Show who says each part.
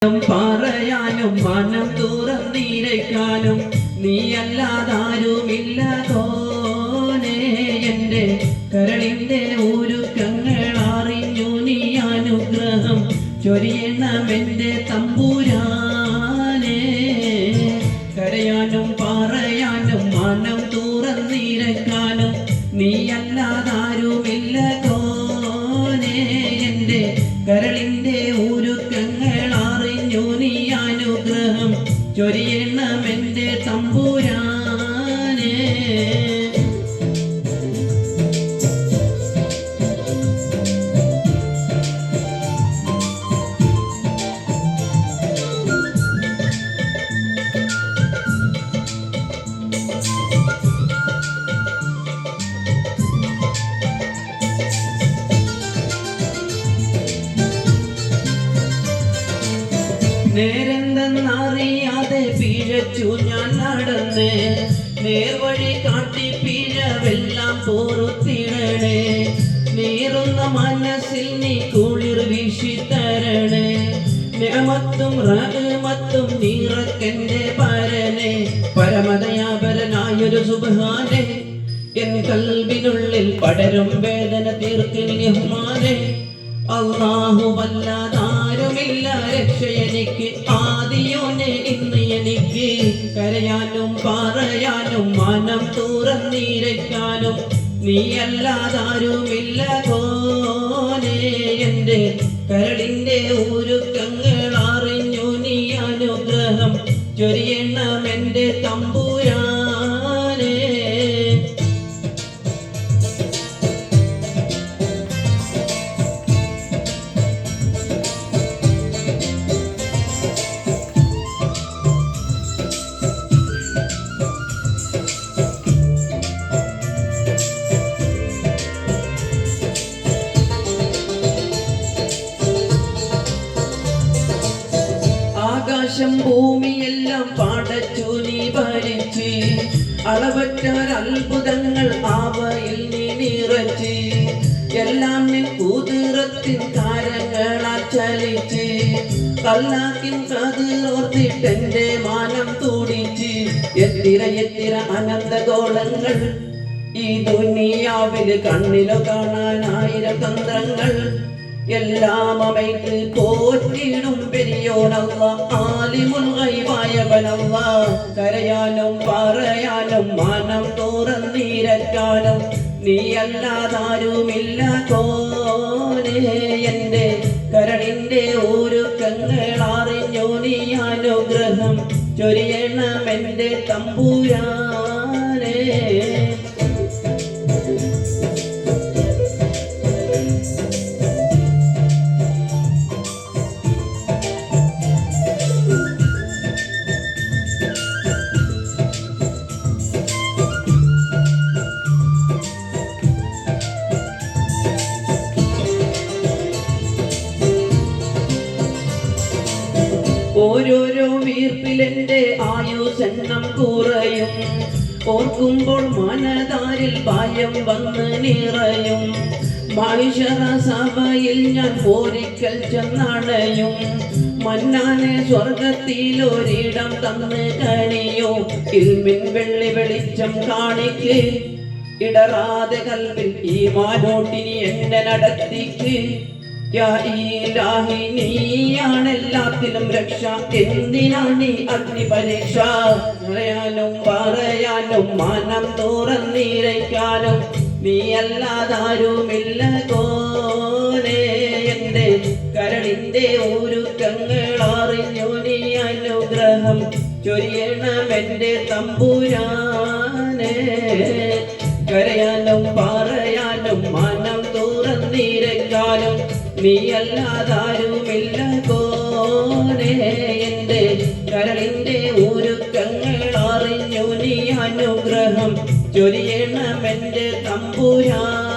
Speaker 1: പറയാനും മനം തുറന്നിരക്കാനും നീയല്ലാതാരുമില്ല തോനെ എൻ്റെ കരളിൻ്റെ ഒരുക്കങ്ങൾ അറിഞ്ഞു നീ അനുഗ്രഹം ചൊരിയണമെൻ്റെ തമ്പുരാനെ. കരയാനും പറയാനും മനം തുറന്നിരക്കാനും നീയല്ലാതാരുമില്ല തോനെ എൻ്റെ കരളിൻ്റെ ഒരുക്കങ്ങൾ അറിഞ്ഞു നീ അനുഗ്രഹം ചൊരിയണമെൻ്റെ തമ്പുരാനെ. നേരെന്തെന്നറിയാതെ പിഴച്ചു ഞാൻ നടന്ന് നേർവഴി കാട്ടി പിഴവെല്ലാം പൊറുത്തിടണേ. നീറുന്ന മനസ്സിൽ നീ കുളിർ വീശിത്തരണേ. നിഅമത്തും റഹ്മത്തും നിറക്കെന്റെ പരനെ പരമദയാപരനായൊരു സുബ്ഹാനെ. എൻ കൽബിനുള്ളിൽ പടരും വേദന തീർക്കിനി റഹ്മാനെ. അല്ലാഹു വല്ലാതാരുമില്ല രക്ഷയെനിക്ക് ആദിയോനെ ഇന്ന് എനിക്ക്. കരയാനും പറയാനും മനം തുറന്നിരക്കാനും നീയല്ലാതാരുമില്ല കോനെ എൻ്റെ കരളിൻ്റെ ഒരുക്കങ്ങൾ അറിഞ്ഞു നീ അനുഗ്രഹം ചൊരിയണമെൻ്റെ തമ്പുരാനെ. ആകാശം ഭൂമിയെല്ലാം പടച്ചു നീ ഭരിച്ച് അളവറ്റ അത്ഭുതങ്ങൾ അവയിൽ നീ നിറച്ച്. എല്ലാം നിൻ കുതിരത്തിൻ കാരങ്ങളാൽ ചലിച്ച് കല്ലാക്കിൻ കതിരോർത്തിട്ടെന്റെ മാനം തുടിച്ച്. എത്തിര അനന്തഗോളങ്ങൾ ഈ ദുനിയാവിൽ കണ്ണിലോ കാണാൻ 1000 തന്ത്രങ്ങൾ. എല്ലാം അമൈത്ത് പോറ്റിടും പെരിയോനല്ല ആലിമുൽ ഗൈബായവനല്ല. കരയാനും പറയാനും മനം തുറന്നിരക്കാനും നീയല്ലാതാരുമില്ല കോനെ എൻ്റെ കരളിൻ്റെ ഒരുക്കങ്ങൾ അറിഞ്ഞു നീ അനുഗ്രഹം ചൊരിയണമെൻ്റെ തമ്പുരാനെ. ഓരോരോ വീർപ്പിലെന്റെ ആയുസെണ്ണം കുറയും. ഓർക്കുമ്പോൾ മനതാരിൽ ഭയം വന്ന് നിറയും. മഹിഷറ സഭയിൽ ഞാൻ ഒരിക്കൽ ചെന്നടയും. മന്നാനെ സ്വർഗത്തിലൊരിടം തന്ന് കണിയോ. ഇൽമിൻ വെള്ളി വെളിച്ചം കാണിക്ക് ഇടറാതെ കൽവിൽ ഈമാനോട്ടിനി എന്നെ നടത്തിക്ക്. യാ ഇലാഹി നീയാണെല്ലാത്തിലും രക്ഷ എന്തിനാണ് നീ അഗ്നിപരീക്ഷ. പറയാനും പറയാനും മനം തുറന്നിരക്കാനും നീയല്ലാതാരുമില്ല കോനെ എൻ്റെ കരളിൻ്റെ ഒരുക്കങ്ങൾ അറിഞ്ഞു നീ അനുഗ്രഹം ചൊരിയണമെൻ്റെ തമ്പുരാനെ. കരയാനും പറയാനും മനം തുറന്നിരക്കാനും നീയല്ലാതാരുമില്ല കോനെ എൻ്റെ കരളിൻ്റെ ഒരുക്കങ്ങൾ അറിഞ്ഞു നീ അനുഗ്രഹം ചൊരിയണമെൻ്റെ തമ്പുരാനെ.